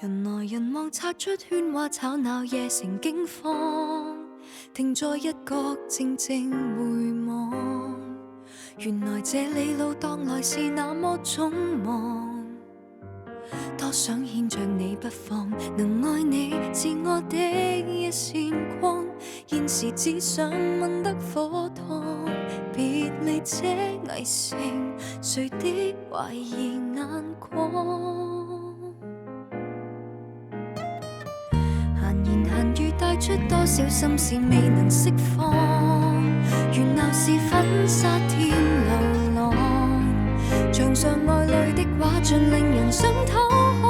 人來人往，擦出喧嘩吵鬧，夜城驚慌，停在一角靜靜回望。原來這里路當來是那麼匆忙，多想牽着你不放，能愛你是我的一線光。現時只想問得火燙，別離這危城，誰的懷疑眼光？閒言閒語帶出多少心事未能釋放，原來是粉紗添流浪，牆上愛侶的畫像令人想偷看。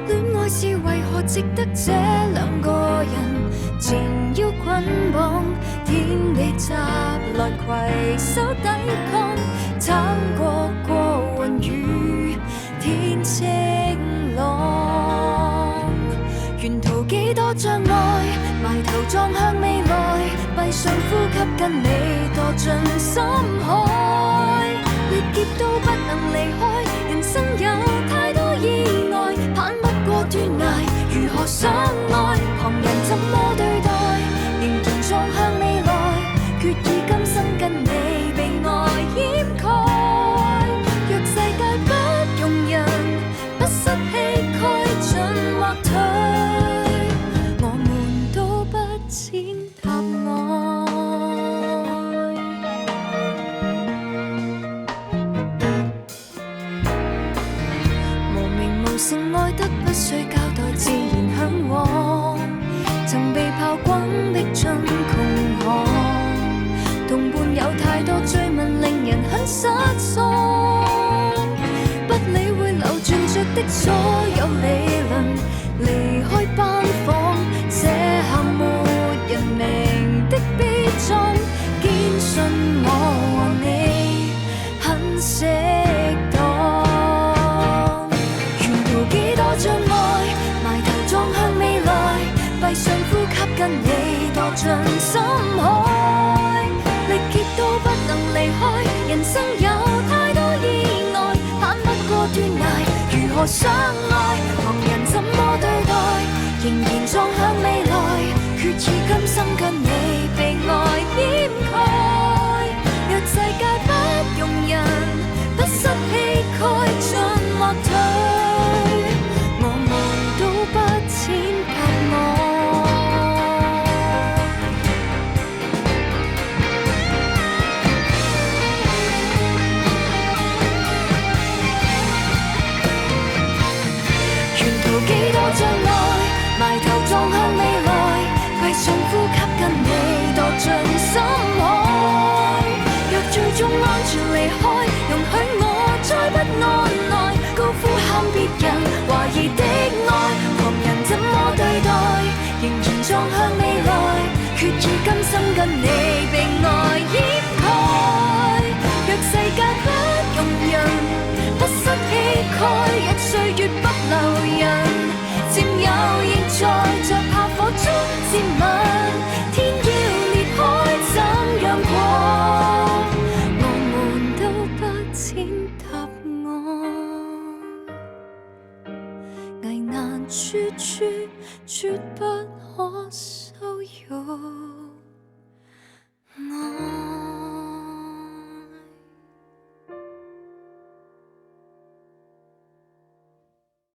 戀愛是為何值得這兩個人纏腰捆綁，天地襲來攜手抵抗，撐過雲雨天晴朗。沿途幾多障礙，埋頭撞向未來，閉上呼吸跟你墮進深海，歷劫都不能離開，人生有太多意外，攀不過斷崖，如何相愛？旁人怎麼對待？仍然撞向未來，決意今生跟你被愛掩蓋。若世界不容人，不失氣概進或退，我們都不踐踏愛。無名無姓愛得不需交代，自然向往。曾被炮轟逼進窮巷，同伴有太多追問，令人很失喪。不理會流轉着的所有理論，離開班房，寫下沒人明的悲壯，堅信我和你很適當。沿途幾多障礙，埋頭撞向未來，閉上呼吸跟你墮進深海，歷劫都不能離開，人生有太多意外，攀不過斷崖，如何相愛？旁人怎麼對待？仍然撞向未來，決意今生跟你被愛掩蓋。若世界不容人，不失氣概進或退，我們都不踐踏愛。幾多障礙，埋頭撞向未來，閉上呼吸跟你墮進深海。若最終安全離開，容許我再不按捺，高呼喊別人懷疑的愛，旁人怎麼對待？仍然撞向未來，決意今生跟你被愛掩蓋。若世界不容人，不失氣概，若歲月不留人，佔有仍在，着炮火中接吻，天要裂開怎樣過？我們都不踐踏愛，危難處處絕不